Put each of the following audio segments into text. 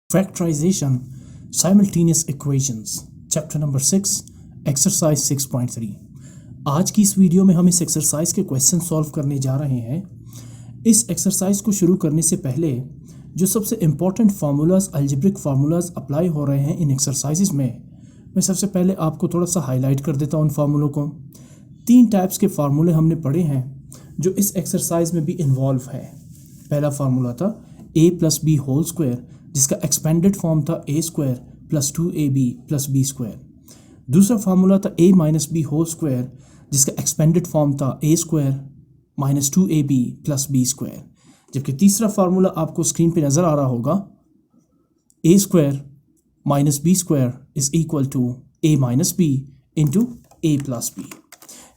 Factorization, Simultaneous Equations, chapter number 6, exercise 6.3। आज की इस वीडियो में हम इस एक्सरसाइज के क्वेश्चन सॉल्व करने जा रहे हैं। इस एक्सरसाइज को शुरू करने से पहले जो सबसे important formulas, algebraic formulas apply हो रहे हैं इन एक्सरसाइजेज में, मैं सबसे पहले आपको थोड़ा सा हाईलाइट कर देता हूँ उन फार्मूलों को। 3 टाइप्स के फार्मूले हमने पढ़े हैं जो इस एक्सरसाइज में भी इन्वॉल्व है। पहला फार्मूला था a + b होल स्क्वायर, जिसका एक्सपेंडेड फॉर्म था a² + 2ab + b स्क्वायर। दूसरा फार्मूला था a - b होल स्क्वायर, जिसका एक्सपेंडेड फॉर्म था a² - 2ab + b स्क्वायर। जबकि तीसरा फार्मूला आपको स्क्रीन पे नज़र आ रहा होगा, a² - b square = a - b × a + b।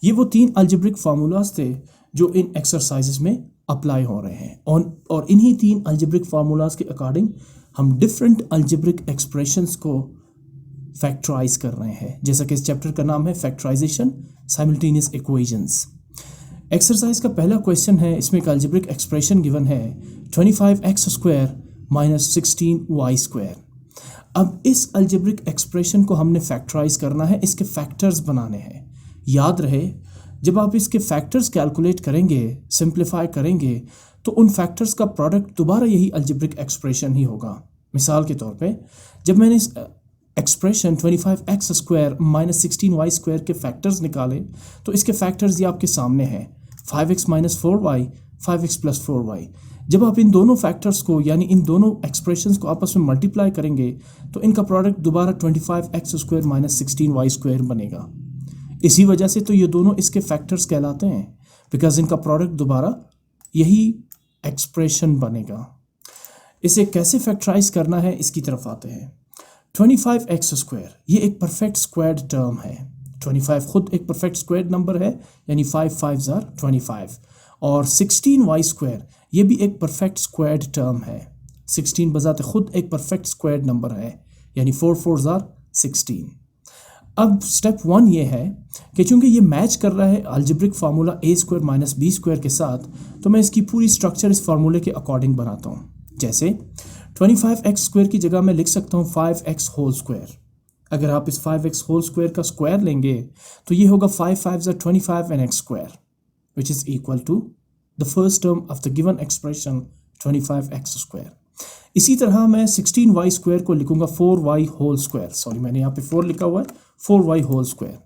ये वो 3 अलजेब्रिक फार्मूलाज थे जो इन एक्सरसाइजेज में अप्लाई हो रहे हैं और इन्हीं 3 अलजेब्रिक फार्मूलाज के अकॉर्डिंग हम डिफरेंट अलजेब्रिक एक्सप्रेशंस को फैक्टराइज कर रहे हैं, जैसा कि इस चैप्टर का नाम है फैक्टराइजेशन, साइमल्टेनियस इक्वेशंस। एक्सरसाइज का पहला क्वेश्चन है, इसमें एक अलजेब्रिक एक्सप्रेशन गिवन है 25x² - 16y²। अब इस अलजेब्रिक एक्सप्रेशन को हमने फैक्टराइज करना है, इसके फैक्टर्स बनाने हैं। याद रहे, जब आप इसके फैक्टर्स कैलकुलेट करेंगे, सिंप्लीफाई करेंगे, तो उन फैक्टर्स का प्रोडक्ट दोबारा यही अलजेब्रिक एक्सप्रेशन ही होगा। मिसाल के तौर पे, जब मैंने इस एक्सप्रेशन 25x² - 16y² के फैक्टर्स निकाले, तो इसके फैक्टर्स ये आपके सामने हैं, 5x - 4y, 5x + 4y। जब आप इन दोनों फैक्टर्स को, यानी इन दोनों एक्सप्रेशंस को आपस में मल्टीप्लाई करेंगे, तो इनका प्रोडक्ट दोबारा 25x² - 16y² बनेगा। इसी वजह से तो ये दोनों इसके फैक्टर्स कहलाते हैं, बिकॉज इनका प्रोडक्ट दोबारा यही एक्सप्रेशन बनेगा। इसे कैसे फैक्टराइज करना है, इसकी तरफ आते हैं। 25x² ये एक परफेक्ट स्क्वायर्ड टर्म है। 25 खुद एक परफेक्ट स्क्वायर्ड नंबर है, यानी 5 5s are 25। और 16y² ये भी एक परफेक्ट स्क्वायर्ड टर्म है। 16 बजाते खुद एक परफेक्ट स्क्वायर्ड नंबर है, यानी 4 4s are 16। अब स्टेप 1 ये है कि चूंकि ये मैच कर रहा है अलजेब्रिक फार्मूला a² - b² के साथ, तो मैं इसकी पूरी स्ट्रक्चर इस फार्मूले के अकॉर्डिंग बनाता हूँ। जैसे 25x² की जगह मैं लिख सकता हूँ 5x होल स्क्वायर। अगर आप इस 5x होल स्क्वायर का स्क्वायर लेंगे, तो ये होगा 5 5s are 25 and x², which is equal to the first term of the given expression 25x²। इसी तरह मैं 16y² को लिखूंगा 4y होल स्क्वायर। सॉरी, मैंने यहाँ पे 4 लिखा हुआ है, 4y होल स्क्वायर।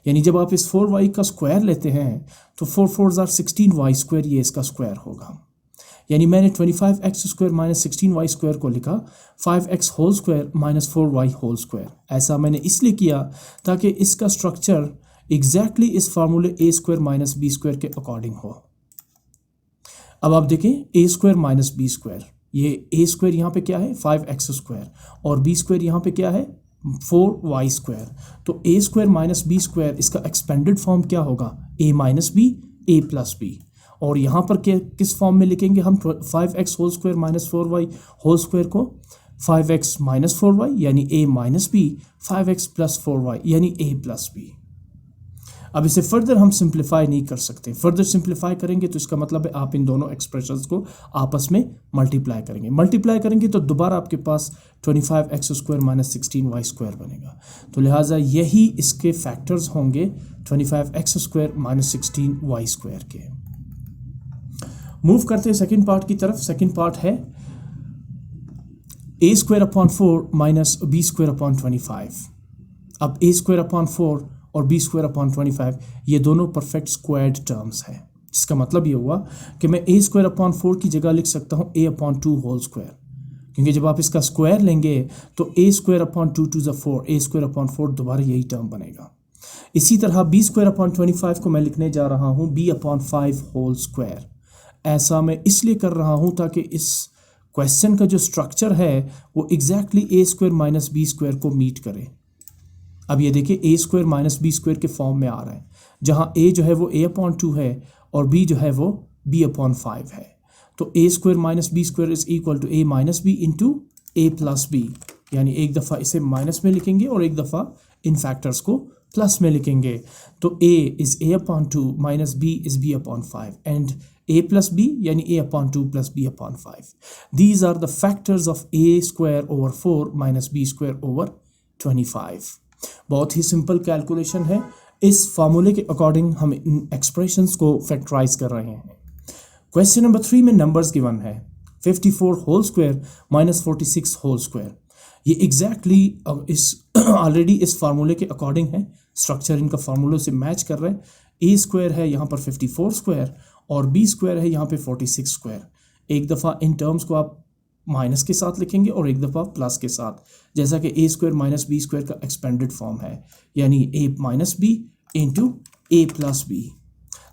यानी जब आप इस 4y का स्क्वायर लेते हैं, तो 4 4s are 16y², ये इसका स्क्वायर होगा। यानी मैंने 25x² - 16y² को लिखा 5x whole square - 4y whole square. ऐसा मैंने इसलिए किया ताकि इसका स्ट्रक्चर एग्जैक्टली इस फार्मूले a² - b² के अकॉर्डिंग हो। अब आप देखें, a² - b², ये a² यहाँ पे क्या है, 5x², और b² यहाँ पे क्या है, 4y²। तो a² - b² इसका एक्सपेंडेड फॉर्म क्या होगा, a - b, a + b। और यहाँ पर किस फॉर्म में लिखेंगे हम 5x whole square - 4y whole square को, 5x - 4y यानी a - b, 5x + 4y यानी a + b। अब इसे फर्दर हम सिंप्लीफाई नहीं कर सकते। फर्दर सिंप्लीफाई करेंगे तो इसका मतलब है आप इन दोनों एक्सप्रेशंस को आपस में मल्टीप्लाई करेंगे। मल्टीप्लाई करेंगे तो दोबारा आपके पास 25x² - 16y² बनेगा। तो लिहाजा यही इसके फैक्टर्स होंगे 25x² - 16y² के। मूव करते हैं सेकेंड पार्ट की तरफ। सेकेंड पार्ट है a²/4 - b²/25। अब a²/4 और b²/25 ये दोनों परफेक्ट स्क्वायर्ड टर्म्स हैं, जिसका मतलब ये हुआ कि मैं a²/4 की जगह लिख सकता हूँ a/2 होल स्क्वायर, क्योंकि जब आप इसका स्क्वायर लेंगे तो a²/2 2 = 4, a²/4 दोबारा यही टर्म बनेगा। इसी तरह b²/25 को मैं लिखने जा रहा हूँ b/5 होल स्क्वायर। ऐसा मैं इसलिए कर रहा हूँ ताकि इस क्वेश्चन का जो स्ट्रक्चर है वो एग्जैक्टली a² - b² को मीट करे। अब ये देखिए, a² - b² के फॉर्म में आ रहा है, जहाँ a जो है वो a/2 है और b जो है वो b/5 है। तो a² - b² = a - b × a + b। यानी एक दफ़ा इसे माइनस में लिखेंगे और एक दफ़ा इन फैक्टर्स को प्लस में लिखेंगे। तो a is a/2 - b is b/5 and a plus b यानी a upon 2 plus b upon 5. These are the factors of a square over 4 minus b square over 25. बहुत ही सिंपल कैलकुलेशन है। इस फॉर्मूले के अकॉर्डिंग हम इन एक्सप्रेशंस को factorise कर रहे हैं। क्वेश्चन नंबर 3 में नंबर्स गिवन है 54 whole square minus 46 whole square. ये एग्जैक्टली इस ऑलरेडी इस फार्मूले के अकॉर्डिंग है, स्ट्रक्चर इनका फार्मूलों से मैच कर रहा है। ए स्क्वायर है यहाँ पर 54 स्क्वायर और बी स्क्वायर है यहाँ पे 46 स्क्वायर। एक दफ़ा इन टर्म्स को आप माइनस के साथ लिखेंगे और एक दफ़ा प्लस के साथ, जैसा कि ए स्क्वायर माइनस बी स्क्वायर का एक्सपेंडेड फॉर्म है, यानी ए minus b into a plus b.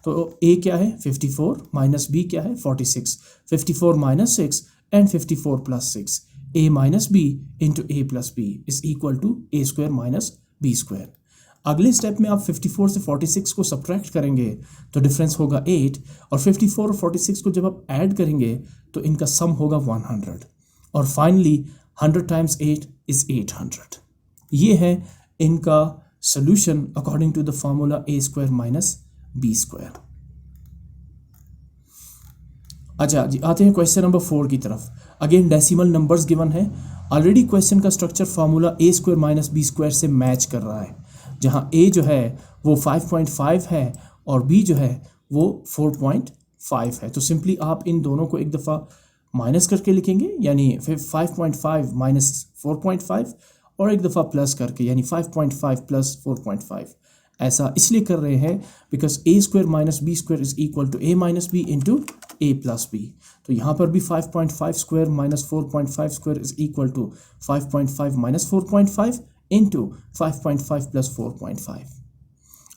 तो ए क्या है 54 माइनस बी क्या है 46, 54 minus 6 and 54 plus 6, a minus b into a plus b is equal to a square minus b square. अगले step में आप 54 से 46 को सब्ट्रैक्ट करेंगे तो डिफरेंस होगा 8, और 54 और 46 को जब आप ऐड करेंगे तो इनका सम होगा 100, और फाइनली 100 टाइम्स 8 इज 800। ये है इनका solution according to the formula a square minus b square. अच्छा जी, आते हैं क्वेश्चन नंबर 4 की तरफ। अगेन डेसिमल नंबर्स गिवन है। ऑलरेडी क्वेश्चन का structure formula a square minus b square से मैच कर रहा है, जहां ए जो है वो 5.5 है और बी जो है वो 4.5 है। तो सिंपली आप इन दोनों को एक दफ़ा माइनस करके लिखेंगे, यानी फिर 5.5 माइनस 4.5, और एक दफ़ा प्लस करके, यानी 5.5 प्लस 4.5। ऐसा इसलिए कर रहे हैं because a square minus b square is equal to a minus b into a plus b. तो यहाँ पर भी 5.5 square minus 4.5 square is equal to 5.5 minus 4.5 into 5.5 plus 4.5।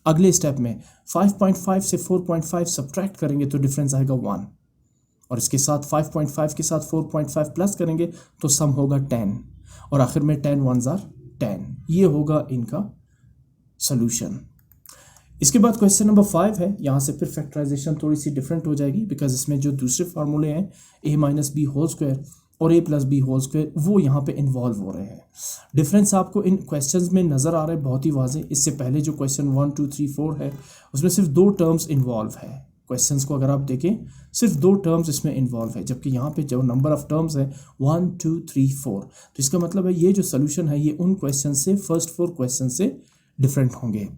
अगले स्टेप में 5.5 से 4.5 सब्ट्रैक्ट करेंगे तो डिफरेंस आएगा 1, और इसके साथ 5.5 के साथ 4.5 प्लस करेंगे तो सम होगा 10, और आखिर में 10 1s are 10। ये होगा इनका सोल्यूशन। इसके बाद क्वेश्चन नंबर 5 है। यहाँ से फिर फैक्टराइजेशन थोड़ी सी डिफरेंट हो जाएगी बिकॉज इसमें जो दूसरे फार्मूले हैं ए माइनस बी होल स्क्वायर और ए प्लस बी होल स्क्वायर वो यहाँ पे इन्वॉल्व हो रहे हैं। डिफरेंस आपको इन क्वेश्चंस में नज़र आ रहा है बहुत ही वाज़ेह। इससे पहले जो क्वेश्चन 1 2 3 4 है उसमें सिर्फ 2 टर्म्स इन्वॉल्व है। क्वेश्चंस को अगर आप देखें सिर्फ 2 टर्म्स इसमें इन्वॉल्व है, जबकि यहाँ पे जो नंबर ऑफ टर्म्स है 1 2 3 4। तो इसका मतलब है ये जो सोल्यूशन है ये उन क्वेश्चन से फर्स्ट 4 क्वेश्चन से डिफरेंट होंगे।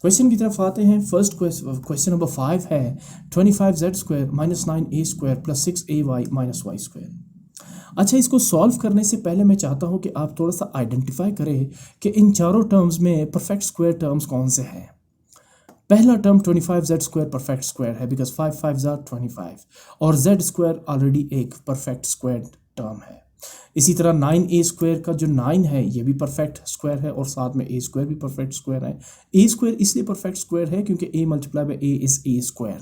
क्वेश्चन की तरफ आते हैं। फर्स्ट क्वेश्चन नंबर 5 है 25z square minus 9a square plus 6ay minus y square. अच्छा, इसको सॉल्व करने से पहले मैं चाहता हूं कि आप थोड़ा सा आइडेंटिफाई करें कि इन चारों टर्म्स में परफेक्ट स्क्वायर टर्म्स कौन से हैं। पहला term 25z square perfect square है बिकॉज 5 5s are 25, और z स्क्वायर ऑलरेडी एक परफेक्ट स्क्वायर टर्म है। इसी तरह 9a स्क्वायर का जो 9 है ये भी परफेक्ट स्क्वायर है, और साथ में a स्क्वायर भी परफेक्ट स्क्वायर है। a स्क्वायर इसलिए परफेक्ट स्क्वायर है क्योंकि a multiply by a is a square.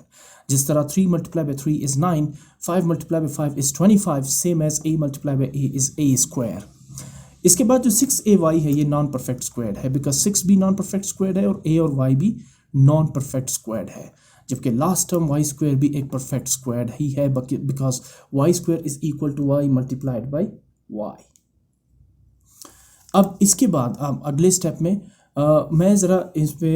जिस तरह 3 multiply by 3 is 9, 5 multiply by 5 is 25, same as a multiply by a is a square. इसके बाद जो 6ay है ये नॉन परफेक्ट स्क्वायर है बिकॉज 6 भी नॉन परफेक्ट स्क्वायर है और a और y भी नॉन परफेक्ट स्क्वायर है, जबकि लास्ट टर्म वाई स्क्वायर भी एक परफेक्ट स्क्वायर ही है because y square is equal to y multiplied by y. अब इसके बाद अगले स्टेप में मैं ज़रा इस पे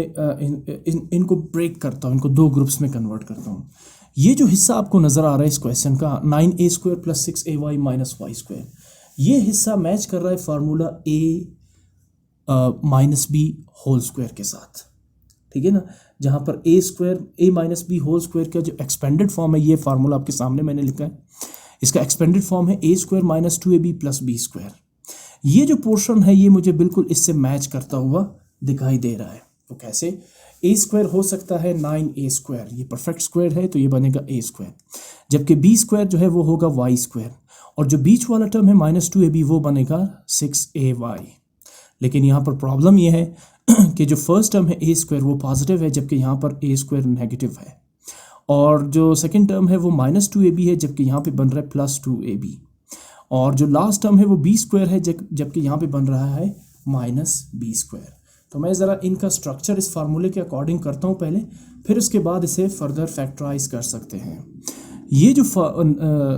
इनको ब्रेक करता हूँ, इनको 2 ग्रुप्स में कन्वर्ट करता हूँ। ये जो हिस्सा आपको नज़र आ रहा है इस क्वेश्चन का 9a square plus 6ay minus y square, ये हिस्सा मैच कर रहा है formula a minus b whole square के साथ, ठीक है ना। जहाँ पर a square a minus b whole square का जो एक्सपेंडेड फॉर्म है, ये फार्मूला आपके सामने मैंने लिखा है, इसका एक्सपेंडेड फॉर्म है a square minus 2ab plus b square. ये जो पोर्शन है ये मुझे बिल्कुल इससे मैच करता हुआ दिखाई दे रहा है। तो कैसे? a स्क्वायर हो सकता है 9a स्क्वायर, ये परफेक्ट स्क्वायर है तो ये बनेगा a स्क्वायर, जबकि b स्क्वायर जो है वो होगा y स्क्वायर, और जो बीच वाला टर्म है माइनस 2ab वो बनेगा 6ay। लेकिन यहाँ पर प्रॉब्लम ये है कि जो फर्स्ट टर्म है a स्क्वायर वो पॉजिटिव है, जबकि यहाँ पर a स्क्वायर नेगेटिव है, और जो सेकंड टर्म है वो माइनस 2ab है, जबकि यहाँ पे बन रहा है प्लस 2ab, और जो लास्ट टर्म है वो b स्क्वायर है, जबकि यहाँ पे बन रहा है माइनस b स्क्वायर। तो मैं ज़रा इनका स्ट्रक्चर इस फार्मूले के अकॉर्डिंग करता हूँ पहले, फिर उसके बाद इसे फर्दर फैक्टराइज कर सकते हैं। ये जो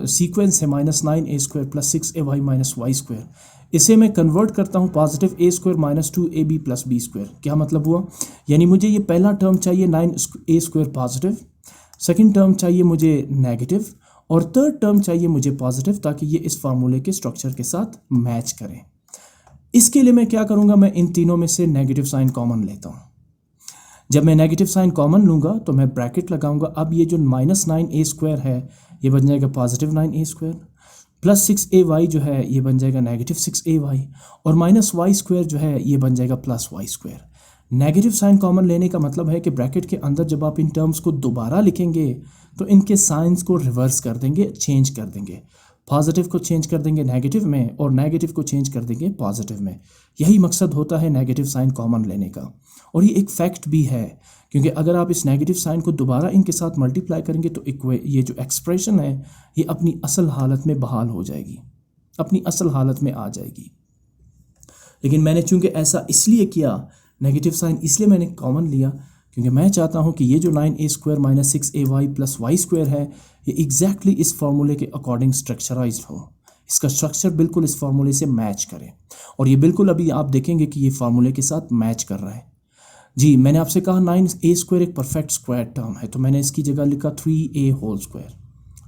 सीक्वेंस है minus 9a square plus 6ay minus y square, इसे मैं कन्वर्ट करता हूँ positive a square minus 2ab plus b square. क्या मतलब हुआ? यानी मुझे ये पहला टर्म चाहिए 9a square positive, second term चाहिए मुझे नेगेटिव और थर्ड टर्म चाहिए मुझे पॉजिटिव, ताकि ये इस फार्मूले के स्ट्रक्चर के साथ मैच करें। इसके लिए मैं क्या करूँगा, मैं इन तीनों में से नेगेटिव साइन कॉमन लेता हूँ। जब मैं नेगेटिव साइन कॉमन लूँगा तो मैं ब्रैकेट लगाऊंगा। अब ये जो -9a² है ये बन जाएगा +9a², प्लस 6ay जो है ये बन जाएगा -6ay, और -y² जो है ये बन जाएगा +y²। नेगेटिव साइन कॉमन लेने का मतलब है कि ब्रैकेट के अंदर जब आप इन टर्म्स को दोबारा लिखेंगे तो इनके साइंस को रिवर्स कर देंगे, चेंज कर देंगे। पॉजिटिव को चेंज कर देंगे नेगेटिव में और नेगेटिव को चेंज कर देंगे पॉजिटिव में। यही मकसद होता है नेगेटिव साइन कॉमन लेने का। और ये एक फैक्ट भी है, क्योंकि अगर आप इस नेगेटिव साइन को दोबारा इनके साथ मल्टीप्लाई करेंगे तो ये जो एक्सप्रेशन है ये अपनी असल हालत में बहाल हो जाएगी, अपनी असल हालत में आ जाएगी। लेकिन मैंने चूंकि ऐसा इसलिए किया, नेगेटिव साइन इसलिए मैंने कॉमन लिया क्योंकि मैं चाहता हूं कि ये जो 9a² - 6ay + y² है ये एग्जैक्टली इस फार्मूले के अकॉर्डिंग स्ट्रक्चराइज्ड हो, इसका स्ट्रक्चर बिल्कुल इस फार्मूले से मैच करे। और ये बिल्कुल अभी आप देखेंगे कि ये फार्मूले के साथ मैच कर रहा है। जी, मैंने आपसे कहा 9a² एक परफेक्ट स्क्वायर टर्म है, तो मैंने इसकी जगह लिखा 3a²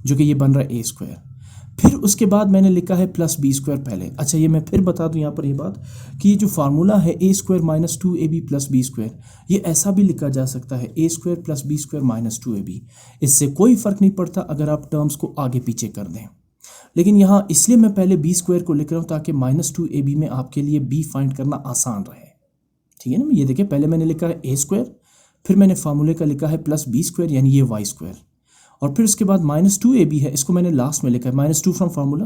जो कि ये बन रहा है a²। फिर उसके बाद मैंने लिखा है +b² पहले। अच्छा, ये मैं फिर बता दूं यहाँ पर ये बात कि ये जो फार्मूला है a² - 2ab + b², ये ऐसा भी लिखा जा सकता है a² + b² - 2ab। इससे कोई फ़र्क नहीं पड़ता अगर आप टर्म्स को आगे पीछे कर दें। लेकिन यहाँ इसलिए मैं पहले b² को लिख रहा हूँ ताकि -2ab में आपके लिए b फाइंड करना आसान रहे। ठीक है ना। ये देखिए, पहले मैंने लिखा है a², फिर मैंने फार्मूले का लिखा है +b² यानी ये y², और फिर उसके बाद -2ab है, इसको मैंने लास्ट में लिखा है -2 from formula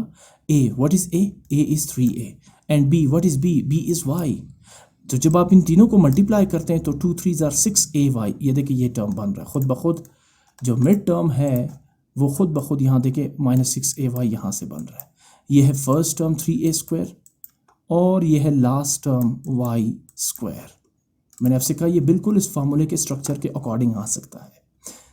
a। What is a? a is 3a and b, what is b? b is y। तो जब आप इन तीनों को मल्टीप्लाई करते हैं तो 2 3 = 6ay। ये देखिए ये टर्म बन रहा है खुद ब खुद, जो मिड टर्म है वो खुद ब खुद यहाँ देखिए -6ay यहाँ से बन रहा है। ये है फर्स्ट टर्म 3a² और ये है लास्ट टर्म y²। मैंने आपसे कहा ये बिल्कुल इस फार्मूले के स्ट्रक्चर के अकॉर्डिंग आ सकता है।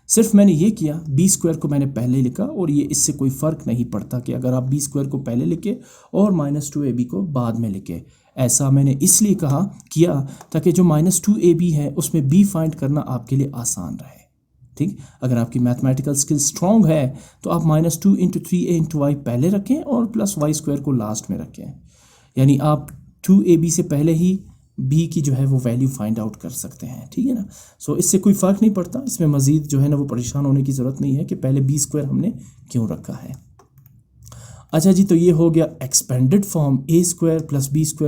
सिर्फ मैंने ये किया, b² को मैंने पहले लिखा, और ये इससे कोई फ़र्क नहीं पड़ता कि अगर आप b² को पहले लिखे और -2ab को बाद में लिखे। ऐसा मैंने इसलिए किया ताकि जो -2ab है उसमें b फाइंड करना आपके लिए आसान रहे। ठीक, अगर आपकी मैथमेटिकल स्किल स्ट्रॉन्ग है तो आप -2 × 3a × y पहले रखें और +y² को लास्ट में रखें, यानी आप 2ab से पहले ही b की जो है वो वैल्यू फाइंड आउट कर सकते हैं। ठीक है ना। सो इससे कोई फ़र्क नहीं पड़ता, इसमें मज़ीद जो है ना वो परेशान होने की ज़रूरत नहीं है कि पहले b² हमने क्यों रखा है। अच्छा जी, तो ये हो गया expanded form a² + b² -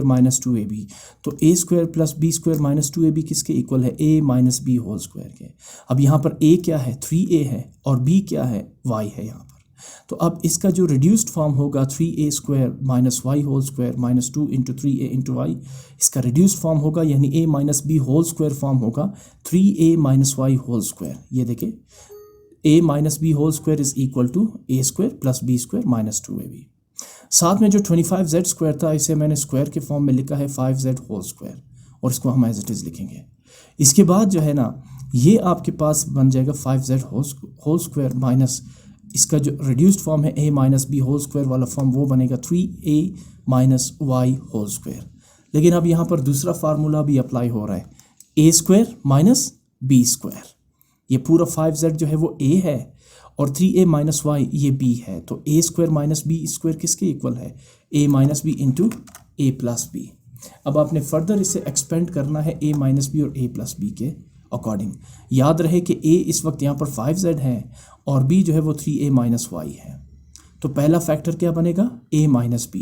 2ab। तो a² + b² - 2ab किसके इक्वल है? a - b² के। अब यहाँ पर a क्या है? 3a है, और b क्या है? y है यहाँ पर। तो अब इसका जो रिड्यूस्ड फॉर्म होगा 3a² - y² - 2 × 3a × y, इसका रिड्यूस्ड फॉर्म होगा यानी a - b² फॉर्म होगा 3a - y²। ये देखिए a - b² is equal to a² + b² - 2ab। साथ में जो 25z² था इसे मैंने स्क्वायर के फॉर्म में लिखा है 5z² और इसको हम एज इट इज़ लिखेंगे। इसके बाद जो है ना ये आपके पास बन जाएगा 5z² माइनस इसका जो रिड्यूस्ड फॉर्म है a - b² वाला फॉर्म वो बनेगा 3a - y²। लेकिन अब यहाँ पर दूसरा फार्मूला भी अप्लाई हो रहा है, a² - b²। ये पूरा 5z जो है वो a है और 3a - y ये b है, तो a² - b² किसके इक्वल है? a - b × a + b। अब आपने फर्दर इसे एक्सपेंड करना है a - b और a + b के अकॉर्डिंग। याद रहे कि a इस वक्त यहाँ पर 5z है और b जो है वो 3a - y है। तो पहला फैक्टर क्या बनेगा? a - b,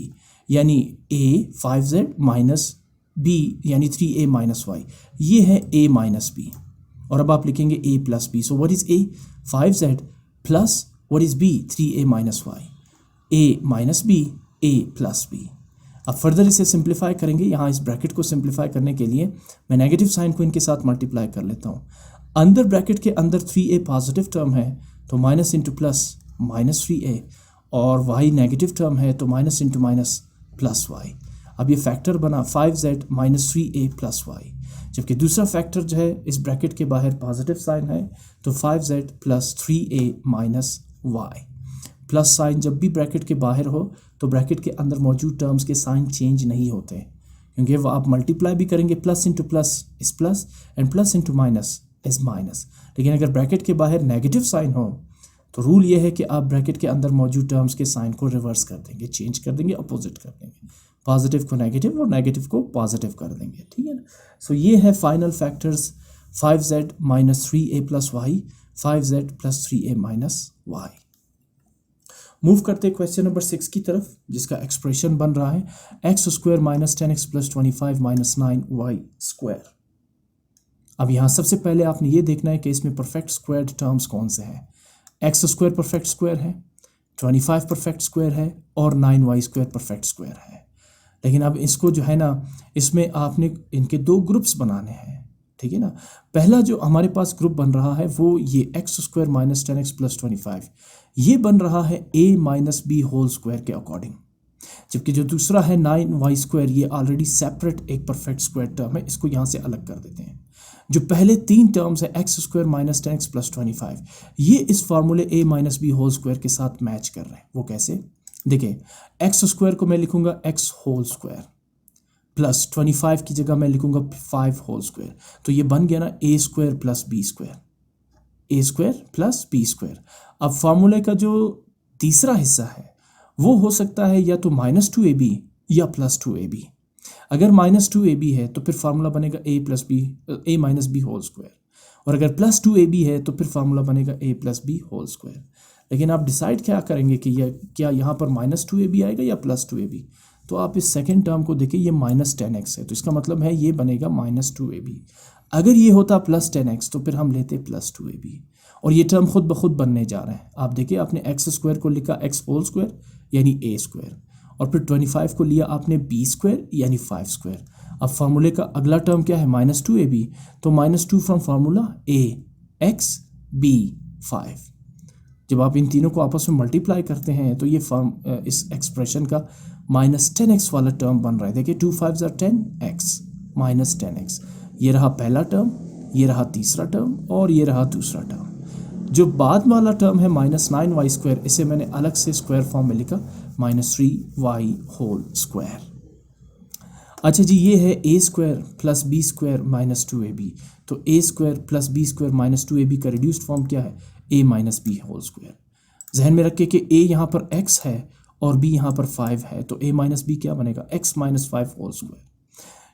यानी a 5z माइनस b यानी 3a - y, ये है a - b। और अब आप लिखेंगे a + b। So what is a? 5z plus what is b? 3a - y। a - b, a + b। अब फर्दर इसे सिंप्लीफाई करेंगे। यहाँ इस ब्रैकेट को सिंप्लीफाई करने के लिए मैं नेगेटिव साइन को इनके साथ मल्टीप्लाई कर लेता हूँ। अंदर ब्रैकेट के अंदर 3a पॉजिटिव टर्म है तो माइनस इंटू प्लस -3a, और y नेगेटिव टर्म है तो minus into minus plus y। अब ये फैक्टर बना 5z - 3a + y, जबकि दूसरा फैक्टर जो है इस ब्रैकेट के बाहर पॉजिटिव साइन है तो 5z + 3a - y। Plus sign जब भी ब्रैकेट के बाहर हो तो ब्रैकेट के अंदर मौजूद टर्म्स के साइन चेंज नहीं होते, क्योंकि वो आप मल्टीप्लाई भी करेंगे प्लस इंटू प्लस इस plus and plus into minus is minus. लेकिन अगर ब्रैकेट के बाहर नेगेटिव साइन हो तो रूल ये है कि आप ब्रैकेट के अंदर मौजूद टर्म्स के साइन को रिवर्स कर देंगे, चेंज कर देंगे, अपोजिट कर देंगे, पॉजिटिव को नेगेटिव और नेगेटिव को पॉजिटिव कर देंगे, ठीक है ना। सो ये है final factors 5z minus 3a plus y, 5z plus 3a minus y. Move करते हैं क्वेश्चन नंबर 6 की तरफ, जिसका एक्सप्रेशन बन रहा है x square minus 10x plus 25 minus 9y square. अब यहाँ सबसे पहले आपने ये देखना है कि इसमें परफेक्ट स्क्वायर्ड टर्म्स कौन से हैं। एक्स स्क्वायर परफेक्ट स्क्वायर है, 25 परफेक्ट स्क्वायर है और 9y स्क्वायर परफेक्ट स्क्वायर है। लेकिन अब इसको जो है ना, इसमें आपने इनके दो ग्रुप्स बनाने हैं, ठीक है ना। पहला जो हमारे पास ग्रुप बन रहा है वो ये x square minus 10x plus 25, ये बन रहा है a minus b whole square के अकॉर्डिंग। जबकि जो दूसरा है 9y स्क्वायर, ये ऑलरेडी सेपरेट एक परफेक्ट स्क्वायर टर्म है, इसको यहाँ से अलग कर देते हैं। जो पहले तीन टर्म्स है x square minus 10x plus 25, ये इस फार्मूले a minus b whole square के साथ मैच कर रहे हैं। वो कैसे? देखिए, एक्स स्क्वायर को मैं लिखूंगा x होल स्क्वायर प्लस 25 की जगह मैं लिखूंगा 5 होल स्क्वायर, तो ये बन गया ना a square plus b square, a square plus b square. अब फार्मूले का जो तीसरा हिस्सा है वो हो सकता है या तो -2ab या +2ab। अगर -2ab है तो फिर फार्मूला बनेगा a minus b whole square, और अगर +2ab है तो फिर फार्मूला बनेगा a plus b whole square. लेकिन आप डिसाइड क्या करेंगे कि यह क्या यहाँ पर -2ab आएगा या +2ab। तो आप इस सेकेंड टर्म को देखिए, ये -10x है, तो इसका मतलब है ये बनेगा -2ab। अगर ये होता +10x तो फिर हम लेते +2ab, और ये टर्म खुद ब खुद बनने जा रहे हैं। आप देखिए, आपने एक्स स्क्वायर को लिखा x होल स्क्वायर यानी a स्क्वायर, और फिर 25 को लिया आपने b स्क्वायर यानी 5 स्क्वायर। अब फार्मूले का अगला टर्म क्या है? -2ab, तो -2 from formula a x b 5। जब आप इन तीनों को आपस में मल्टीप्लाई करते हैं तो ये इस एक्सप्रेशन का -10x वाला टर्म बन रहा है। देखिए 2 5 are 10x माइनस 10x, ये रहा पहला टर्म, ये रहा तीसरा टर्म और ये रहा दूसरा टर्म। जो बाद वाला टर्म है -9y स्क्वायर, इसे मैंने अलग से स्क्वायर फॉर्म में लिखा -3y होल स्क्वायर। अच्छा जी, ये है a square plus b square minus 2ab, तो a square plus b square minus 2ab का रिड्यूस्ड फॉर्म क्या है? a minus b whole square. जहन में रखिए कि a यहाँ पर x है और b यहाँ पर 5 है, तो a माइनस बी क्या बनेगा? x minus 5 whole square.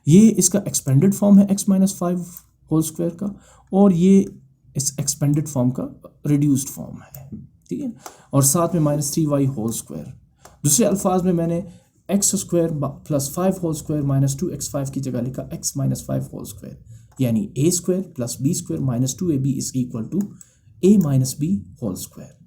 ये इसका एक्सपेंडेड फॉर्म है x माइनस 5 होल स्क्वायर का, और ये इस एक्सपेंडेड फॉर्म का रिड्यूस्ड फॉर्म है, ठीक है। और साथ में -3y होल स्क्वायर। दूसरे अल्फाज में मैंने x square plus 5 whole square minus 2x5 की जगह लिखा x माइनस 5 होल स्क्वायर, यानी a square plus b square minus 2ab is equal to a minus b whole square.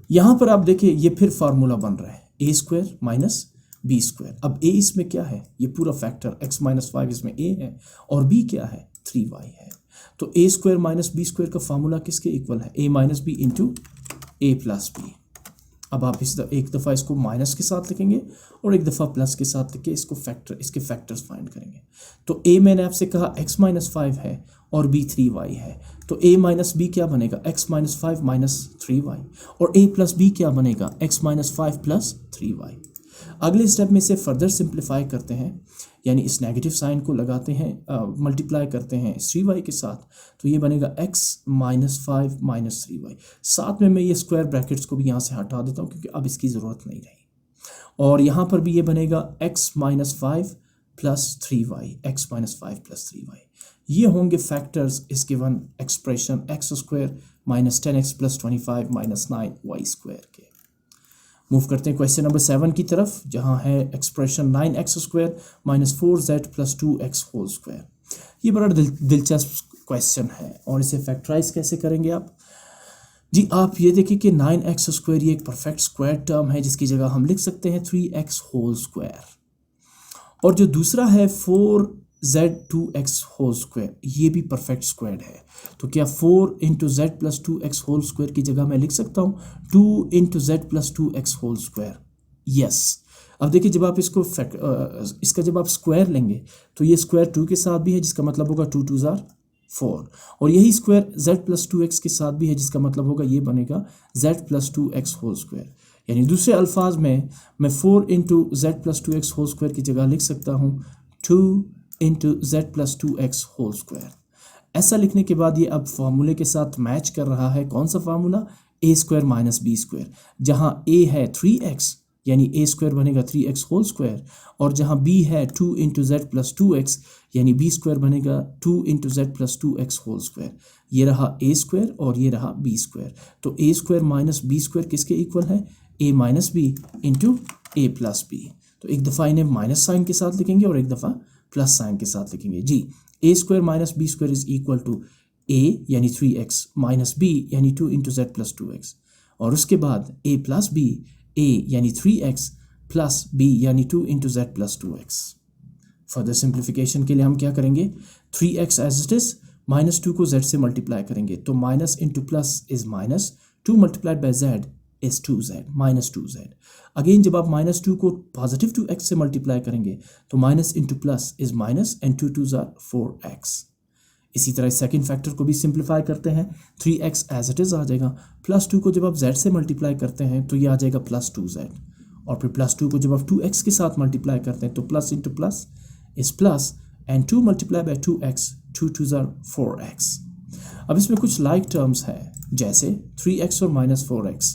यहाँ पर आप देखिए, ये फिर फार्मूला बन रहा है a square minus b square. अब a इसमें क्या है? ये पूरा फैक्टर x माइनस 5 इसमें a है और b क्या है? 3y है। तो a square minus b square का फार्मूला किसके इक्वल है? a minus b into a plus b. अब आप एक दफ़ा इसको माइनस के साथ लिखेंगे और एक दफ़ा प्लस के साथ लिख के इसके फैक्टर्स फाइंड करेंगे। तो a मैंने आपसे कहा x माइनस 5 है और b 3y है, तो a माइनस बी क्या बनेगा? x माइनस 5 माइनस 3y, और a प्लस बी क्या बनेगा? x minus 5 plus 3y। अगले स्टेप में इसे फर्दर सिंप्लीफाई करते हैं, यानी इस नेगेटिव साइन को लगाते हैं, मल्टीप्लाई करते हैं इस 3y के साथ, तो ये बनेगा x माइनस 5 माइनस 3y। साथ में मैं ये स्क्वायर ब्रैकेट्स को भी यहाँ से हटा देता हूँ क्योंकि अब इसकी ज़रूरत नहीं रही। और यहाँ पर भी ये बनेगा x minus 5 plus 3y, x minus 5 plus 3y। ये होंगे फैक्टर्स इस given expression x square minus 10x plus 25 minus 9y square के। मूव करते हैं क्वेश्चन नंबर 7 की तरफ, जहां है expression 9x square minus 4z plus 2x whole square. ये बड़ा दिलचस्प क्वेश्चन है, और इसे फैक्टराइज कैसे करेंगे आप जी? आप ये देखिए कि 9x स्क्वायर ये एक परफेक्ट स्क्वायर टर्म है, जिसकी जगह हम लिख सकते हैं 3x होल स्क्वायर, और जो दूसरा है 4z2x होल स्क्वायर, ये भी परफेक्ट स्क्वायर है। तो क्या 4 into z plus 2x whole square की जगह मैं लिख सकता हूँ 2 into z plus 2x whole square? Yes. अब देखिए, जब आप इसका जब आप स्क्वायर लेंगे तो ये स्क्वायर 2 के साथ भी है, जिसका मतलब होगा 2 2 ज़ार 4, और यही स्क्वायर z प्लस 2x के साथ भी है, जिसका मतलब होगा ये बनेगा z plus 2x whole square. यानी दूसरे अल्फाज में मैं 4 into z plus 2x whole square की जगह लिख सकता हूँ 2 into z plus 2x whole square. ऐसा लिखने के बाद ये अब फॉर्मूले के साथ मैच कर रहा है। कौन सा formula? A square minus b square. जहाँ ए है 3x यानी ए स्क्वायर बनेगा 3x होल स्क्वायर, और जहाँ बी है 2 इंटू जेड प्लस 2x यानी बी स्क्वायर बनेगा 2 into z plus 2x whole square. ये रहा ए स्क्वायर और ये रहा बी स्क्वायर। तो ए स्क्वायर माइनस बी स्क्वायर किसके इक्वल है? A minus b into a plus b. तो एक दफ़ा इन्हें माइनस साइन के साथ लिखेंगे और एक दफ़ा प्लस साइन के साथ लिखेंगे जी। A square minus b square is equal to a यानी 3x माइनस बी यानी 2 इंटू जेड प्लस 2x, और उसके बाद ए प्लस बी, ए यानी 3x प्लस बी यानी 2 into z plus 2x। Further simplification के लिए हम क्या करेंगे? 3x as it is, minus 2 को z से मल्टीप्लाई करेंगे तो minus into plus is minus, 2 multiplied by z is 2z minus 2z। Again जब आप माइनस 2 को पॉजिटिव 2x से मल्टीप्लाई करेंगे तो minus into plus is minus and 2 2s are 4x। इसी तरह सेकंड फैक्टर को भी सिंप्लीफाई करते हैं। 3x एज इट इज आ जाएगा, प्लस 2 को जब आप z से मल्टीप्लाई करते हैं तो ये आ जाएगा प्लस 2z, और फिर प्लस 2 को जब आप 2x के साथ मल्टीप्लाई करते हैं तो plus into plus is plus and 2 multiply by 2x, 2 2s are 4x। अब इसमें कुछ लाइक टर्म्स है जैसे 3x और माइनस 4x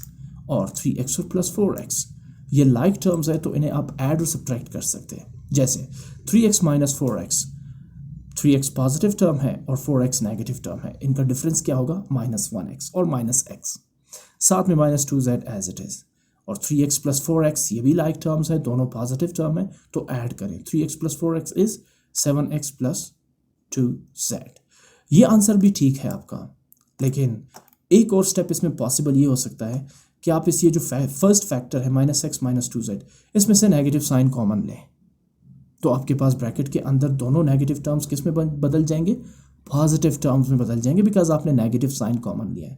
और 3x और प्लस 4x। ये लाइक टर्म्स है तो इन्हें आप ऐड और सब्ट्रैक्ट कर सकते हैं। जैसे 3x minus 4x, 3x positive term है और 4x नेगेटिव टर्म है, इनका डिफरेंस क्या होगा? माइनस 1x और माइनस x, साथ में minus 2z as it is. और 3x प्लस 4x ये भी लाइक टर्म्स है, दोनों पॉजिटिव टर्म है, तो ऐड करें 3x plus 4x is 7x plus 2z। ये आंसर भी ठीक है आपका, लेकिन एक और स्टेप इसमें पॉसिबल ये हो सकता है कि आप इस ये जो फर्स्ट फैक्टर है माइनस x माइनस 2z, इसमें से नेगेटिव साइन कॉमन लें तो आपके पास ब्रैकेट के अंदर दोनों नेगेटिव टर्म्स किस में बदल जाएंगे? पॉजिटिव टर्म्स में बदल जाएंगे, बिकॉज आपने नेगेटिव साइन कॉमन लिया है।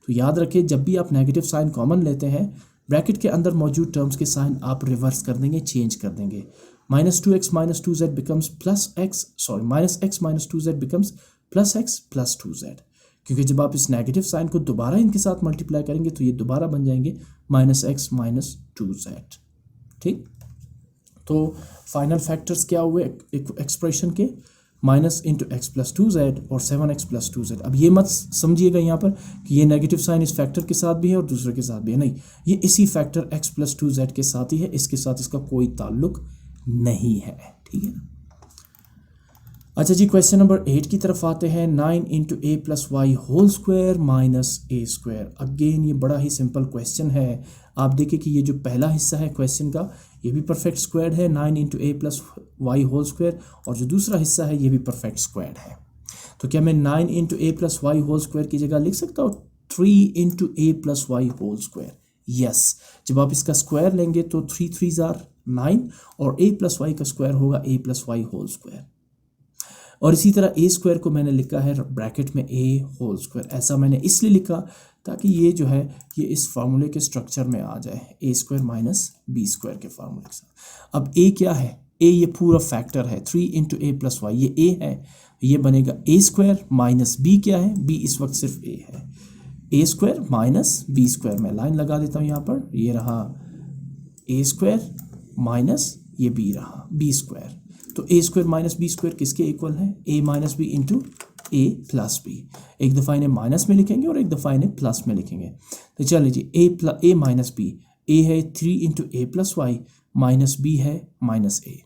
तो याद रखिए जब भी आप नेगेटिव साइन कॉमन लेते हैं ब्रैकेट के अंदर मौजूद टर्म्स के साइन आप रिवर्स कर देंगे, चेंज कर देंगे। Minus 2x minus 2z becomes plus x, sorry minus x minus 2z becomes plus x plus 2z, क्योंकि जब आप इस नेगेटिव साइन को दोबारा इनके साथ मल्टीप्लाई करेंगे तो ये दोबारा बन जाएंगे माइनस x माइनस 2z। ठीक, तो फाइनल फैक्टर्स क्या हुए एक्सप्रेशन के? Minus into x plus 2z और 7x प्लस 2z। अब ये मत समझिएगा यहाँ पर कि ये नेगेटिव साइन इस फैक्टर के साथ भी है और दूसरे के साथ भी है, नहीं, ये इसी फैक्टर x प्लस 2z के साथ ही है, इसके साथ इसका कोई ताल्लुक नहीं है। ठीक है, अच्छा जी, क्वेश्चन नंबर 8 की तरफ आते हैं। 9 into a plus y whole square minus a square. Again ये बड़ा ही सिंपल क्वेश्चन है। आप देखिए कि ये जो पहला हिस्सा है क्वेश्चन का ये भी परफेक्ट स्क्वायर है, 9 into a plus y whole square, और जो दूसरा हिस्सा है ये भी परफेक्ट स्क्वायर है। तो क्या मैं 9 into a plus y whole square की जगह लिख सकता हूँ 3 into a plus y whole square? Yes, जब आप इसका स्क्वायर लेंगे तो 3 3s आर 9 और ए प्लस वाई का स्क्वायर होगा ए प्लस वाई होल स्क्वायर। और इसी तरह ए स्क्वायर को मैंने लिखा है ब्रैकेट में ए होल स्क्वायर। ऐसा मैंने इसलिए लिखा ताकि ये जो है ये इस फार्मूले के स्ट्रक्चर में आ जाए, ए स्क्वायर माइनस बी स्क्वायर के फार्मूले के साथ। अब ए क्या है? ए ये पूरा फैक्टर है, 3 इंटू ए प्लस वाई, ये ए है, ये बनेगा ए स्क्वायर माइनस बी क्या है? बी इस वक्त सिर्फ ए है, a square minus b square. मैं लाइन लगा देता हूँ यहाँ पर, ये रहा ए स्क्वायर माइनस ये बी रहा बी स्क्वायर। तो ए स्क्वायर माइनस बी स्क्वायर किसके इक्वल है? A minus b into a plus B. एक दफ़ा इन्हें माइनस में लिखेंगे और एक दफ़ा इन्हें प्लस में लिखेंगे। तो चलिए जी, ए माइनस बी, ए है 3 into a plus Y, minus B है माइनस ए,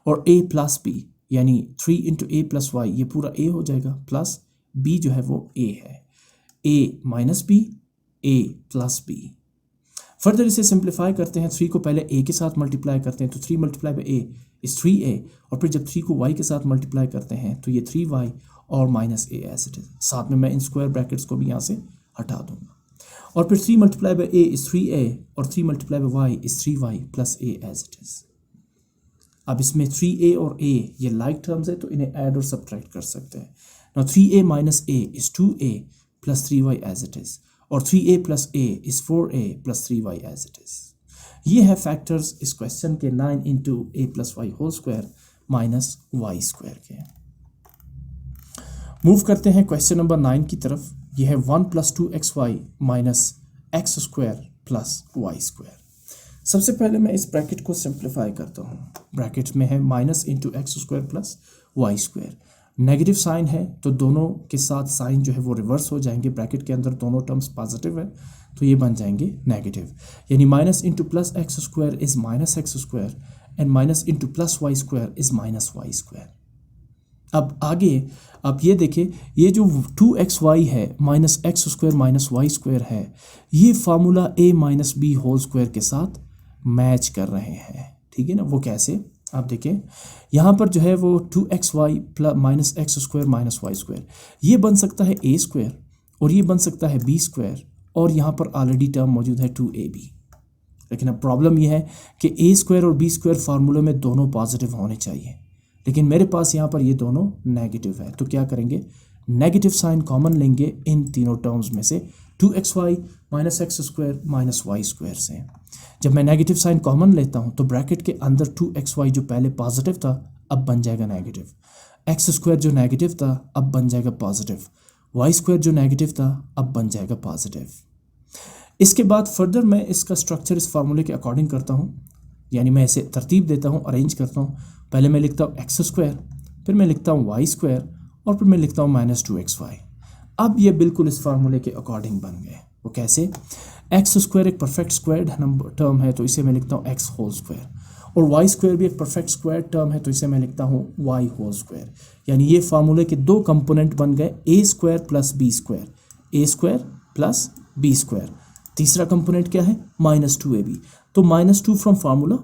और ए प्लस बी यानी 3 इंटू ए प्लस वाई, ये पूरा ए हो जाएगा, प्लस बी जो है वो ए है, a minus B A plus B. Further इसे सिंप्लीफाई करते हैं, 3 को पहले ए के साथ मल्टीप्लाई करते हैं तो 3 मल्टीप्लाई बाई ए इस 3a, और फिर जब 3 को y के साथ मल्टीप्लाई करते हैं तो ये 3y और minus a as it is. साथ में मैं इन स्क्वायर ब्रैकेट्स को भी यहाँ से हटा दूंगा, और फिर 3 multiply by A is 3a और 3 multiply by y is 3y plus a as it is. अब इसमें 3a और a ये लाइक टर्म्स है तो इन्हें ऐड और सब्ट्रैक्ट कर सकते हैं। Now 3a minus a is 2a plus 3y as it is, और 3a plus a is 4a plus 3y as it is. ये है फैक्टर्स इस क्वेश्चन के 9 into a plus y whole square minus y square के। Move करते हैं question number 9 की तरफ। यह है 1 plus 2xy minus x square plus y square. सबसे पहले मैं इस ब्रैकेट को सिंप्लीफाई करता हूँ। ब्रैकेट में है minus into x square plus y square. Negative sign है तो दोनों के साथ साइन जो है वो रिवर्स हो जाएंगे, ब्रैकेट के अंदर दोनों टर्म्स पॉजिटिव है तो ये बन जाएंगे नेगेटिव, यानी minus into plus x square is minus x square and minus into plus y square is minus y square. अब आगे आप ये देखें, ये जो 2xy है minus x square minus y square है, ये formula a minus b whole square के साथ मैच कर रहे हैं, ठीक है ना। वो कैसे, आप देखें यहाँ पर जो है वो 2xy plus minus x square minus y square, ये बन सकता है a स्क्वायर और ये बन सकता है b स्क्वायर, और यहाँ पर ऑलरेडी टर्म मौजूद है 2ab। लेकिन अब प्रॉब्लम ये है कि a स्क्वायर और b स्क्वायर फार्मूले में दोनों पॉजिटिव होने चाहिए, लेकिन मेरे पास यहाँ पर ये दोनों नेगेटिव है, तो क्या करेंगे, नेगेटिव साइन कॉमन लेंगे इन तीनों टर्म्स में से, 2xy minus x square minus y square से। जब मैं नेगेटिव साइन कॉमन लेता हूँ तो ब्रैकेट के अंदर 2xy जो पहले पॉजिटिव था अब बन जाएगा नेगेटिव, एक्स स्क्वायर जो नेगेटिव था अब बन जाएगा पॉजिटिव, वाई स्क्वायर जो नेगेटिव था अब बन जाएगा पॉजिटिव। इसके बाद फर्दर मैं इसका स्ट्रक्चर इस फार्मूले के अकॉर्डिंग करता हूँ, यानी मैं इसे तरतीब देता हूँ, अरेंज करता हूँ। पहले मैं लिखता हूँ एक्स स्क्वायर, फिर मैं लिखता हूँ वाई स्क्वायर और फिर मैं लिखता हूँ माइनस 2xy। अब ये बिल्कुल इस फार्मूले के अकॉर्डिंग बन गए। वो कैसे, एक्स स्क्वायर एक परफेक्ट स्क्वायर्ड नंबर टर्म है तो इसे मैं लिखता हूँ एक्स होल स्क्वायर, और वाई स्क्वायर भी एक परफेक्ट स्क्वायर टर्म है तो इसे मैं लिखता हूँ वाई होल स्क्वायर। यानी ये फार्मूले के दो कंपोनेंट बन गए, ए square plus b square, a square plus b square. तीसरा कंपोनेंट क्या है, माइनस 2ab, तो माइनस 2 फ्रॉम फार्मूला,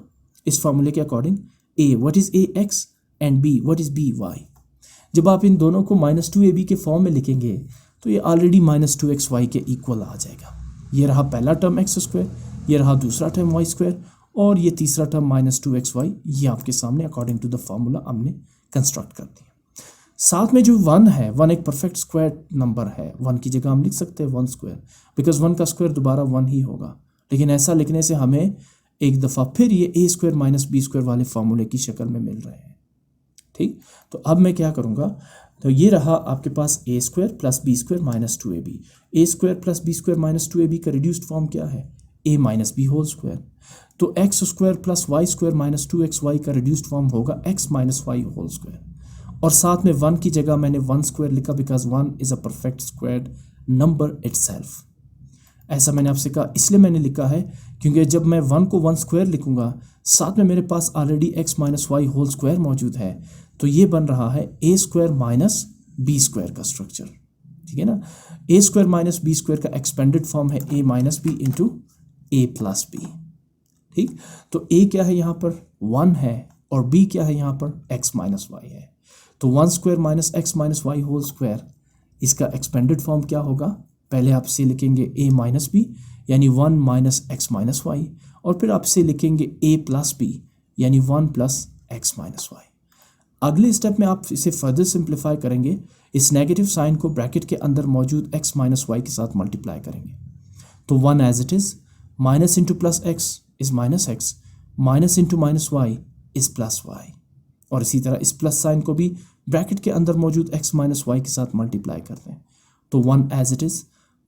इस फार्मूले के according a what is a x and b what is b y। जब आप इन दोनों को माइनस 2ab के फॉर्म में लिखेंगे तो ये ऑलरेडी माइनस 2xy के इक्वल आ जाएगा। ये रहा पहला टर्म एक्स स्क्वायर, ये रहा दूसरा टर्म वाई स्क्वायर, और ये तीसरा टर्म माइनस 2xy, ये आपके सामने अकॉर्डिंग टू द फार्मूला हमने कंस्ट्रक्ट कर दिया। साथ में जो 1 है, 1 एक परफेक्ट स्क्वायर नंबर है, 1 की जगह हम लिख सकते हैं 1 स्क्वायर, बिकॉज 1 का स्क्वायर दोबारा 1 ही होगा। लेकिन ऐसा लिखने से हमें एक दफ़ा फिर ये ए स्क्वायर माइनस बी स्क्वायर वाले फार्मूले की शक्ल में मिल रहे हैं, ठीक। तो अब मैं क्या करूँगा, तो ये रहा आपके पास a square plus b square minus 2ab। A square plus b square minus 2ab का रिड्यूस्ड फॉर्म क्या है, a minus b whole square. तो x square plus y square minus 2xy का रिड्यूस्ड फॉर्म होगा x minus y whole square, और साथ में 1 की जगह मैंने 1 स्क्वायर लिखा because 1 is a perfect squared number itself. ऐसा मैंने आपसे कहा, इसलिए मैंने लिखा है क्योंकि जब मैं 1 को 1 स्क्वायर लिखूंगा साथ में मेरे पास already x minus y whole square मौजूद है, तो ये बन रहा है a square minus b square का स्ट्रक्चर, ठीक है ना। A square minus b square का एक्सपेंडेड फॉर्म है a minus b into a plus b, ठीक। तो ए क्या है यहाँ पर 1 है और बी क्या है यहाँ पर एक्स माइनस वाई है, तो 1 square minus x minus y whole square, इसका एक्सपेंडेड फॉर्म क्या होगा, पहले आप इसे लिखेंगे a माइनस बी यानी 1 माइनस एक्स माइनस वाई, और फिर आप इसे लिखेंगे a प्लस बी यानी 1 प्लस एक्स माइनस वाई। अगले स्टेप में आप इसे फर्दर सिंप्लीफाई करेंगे, इस नेगेटिव साइन को ब्रैकेट के अंदर मौजूद x माइनस वाई के साथ मल्टीप्लाई करेंगे, तो 1 as it is, minus into plus x is minus x, minus into minus y is plus y, और इसी तरह इस प्लस साइन को भी ब्रैकेट के अंदर मौजूद x माइनस वाई के साथ मल्टीप्लाई करते हैं, तो 1 as it is,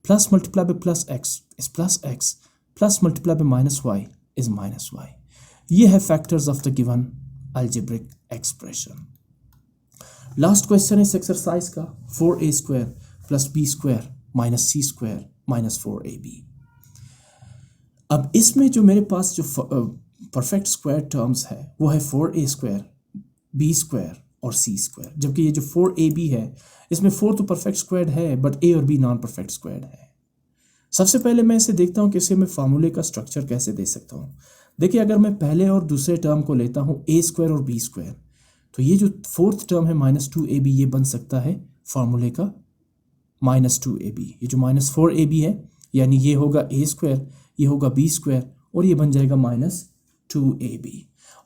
plus multiply by plus x is plus x, plus multiply by minus y is minus y. ये है factors of the given algebraic expression. Last question इस exercise का 4a square plus b square minus c square minus 4ab। अब इसमें जो मेरे पास जो perfect square terms है वो है 4a स्क्वायर, बी स्क्वायर और सी स्क्वायर, जबकि ये जो 4ab है इसमें 4 तो परफेक्ट स्क्वायर है बट a और b नॉन परफेक्ट स्क्वायर है। सबसे पहले मैं इसे देखता हूँ कि इसे मैं फार्मूले का स्ट्रक्चर कैसे दे सकता हूँ। देखिए, अगर मैं पहले और दूसरे टर्म को लेता हूँ a स्क्वायर और b स्क्वायर, तो ये जो फोर्थ टर्म है माइनस 2ab ये बन सकता है फार्मूले का माइनस 2ab। ये जो माइनस 4ab है यानी ये होगा a स्क्वायर, ये होगा b स्क्वायर और ये बन जाएगा माइनस 2ab।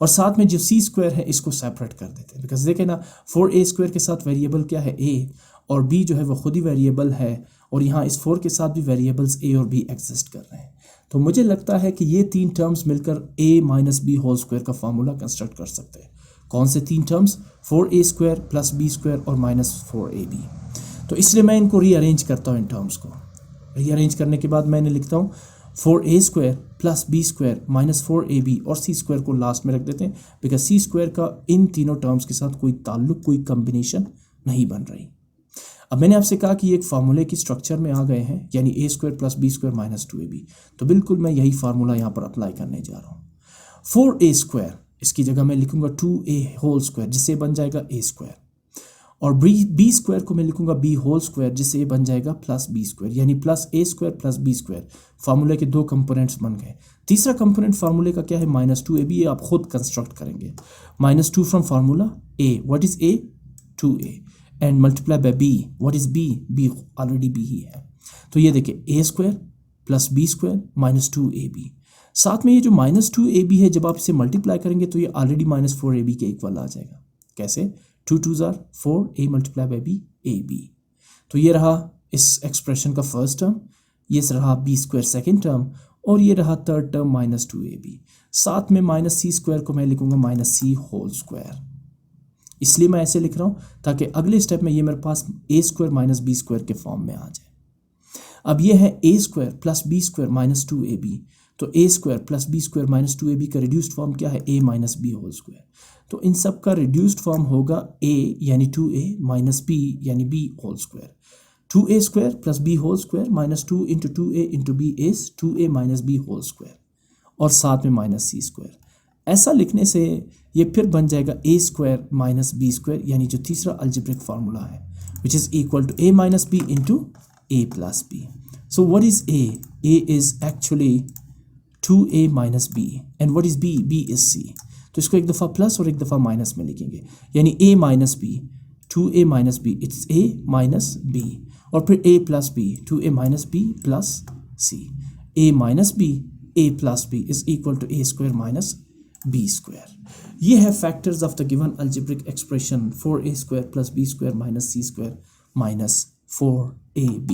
और साथ में जो सी स्क्वायर है इसको सेपरेट कर देते हैं, बिकॉज देखें ना 4a स्क्वायर के साथ वेरिएबल क्या है a, और b जो है वो खुद ही वेरिएबल है, और यहाँ इस 4 के साथ भी वेरिएबल्स a और b एग्जिस्ट कर रहे हैं। तो मुझे लगता है कि ये 3 टर्म्स मिलकर a minus b whole square का फार्मूला कंस्ट्रक्ट कर सकते हैं। कौन से 3 terms, 4a square plus b square और माइनस 4ab। तो इसलिए मैं इनको रीअरेंज करता हूँ, इन टर्म्स को रीअरेंज करने के बाद मैंने लिखता हूँ 4a square plus b square minus 4ab और सी स्क्वायर को लास्ट में रख देते हैं, बिकॉज सी स्क्वायर का इन तीनों टर्म्स के साथ कोई ताल्लुक, कोई कम्बिनेशन नहीं बन रही। अब मैंने आपसे कहा कि एक फार्मूले की स्ट्रक्चर में आ गए हैं, यानी a square plus b square minus 2ab, तो बिल्कुल मैं यही फार्मूला यहाँ पर अप्लाई करने जा रहा हूँ। 4a स्क्वायर, इसकी जगह मैं लिखूंगा 2a होल स्क्वायर, जिससे बन जाएगा a स्क्वायर, और बी स्क्वायर को मैं लिखूंगा b होल स्क्वायर, जिससे ये बन जाएगा प्लस बी स्क्वायर, यानी plus a square plus b square. फार्मूले के दो कंपोनेंट्स बन गए। तीसरा कंपोनेंट फार्मूले का क्या है? माइनस 2ab, ये आप खुद कंस्ट्रक्ट करेंगे। -2 from formula a, what is a? 2a, and multiply by b, what is b? b already b ही है। तो ये देखिए a square plus b square minus 2ab, साथ में ये जो माइनस 2ab है, जब आप इसे मल्टीप्लाई करेंगे तो ये ऑलरेडी माइनस 4ab के इक्वल आ जाएगा। कैसे? 2 2s are 4, a multiply by b, ab। तो ये रहा इस एक्सप्रेशन का फर्स्ट टर्म, ये रहा b स्क्वायर सेकेंड टर्म, और ये रहा थर्ड टर्म माइनस 2ab। साथ में माइनस c स्क्वायर को मैं लिखूंगा माइनस c होल स्क्वायर। इसलिए मैं ऐसे लिख रहा हूँ ताकि अगले स्टेप में ये मेरे पास a square minus b square के फॉर्म में आ जाए। अब ये है a square plus b square minus 2ab, तो a square plus b square minus 2ab का रिड्यूस्ड फॉर्म क्या है? a minus b whole square. तो इन सब का रिड्यूस्ड फॉर्म होगा a यानी 2a माइनस b यानी b whole square. 2a square plus b whole square minus 2 into 2a into b is 2a minus b whole square, और साथ में माइनस c स्क्वायर। ऐसा लिखने से ये फिर बन जाएगा a square minus b square, यानी जो तीसरा अलजेब्रिक फार्मूला है, which is equal to a minus b into a plus b। So what is a? a is actually 2a minus b, and what is b? b is c। तो इसको एक दफ़ा plus और एक दफ़ा minus में लिखेंगे, यानी a minus b, 2a minus b, it's a minus b, और फिर a plus b, 2a minus b plus c। a minus b, a plus b is equal to a square minus b square. ये है factors of the given algebraic expression 4a square plus b square minus c square minus 4ab।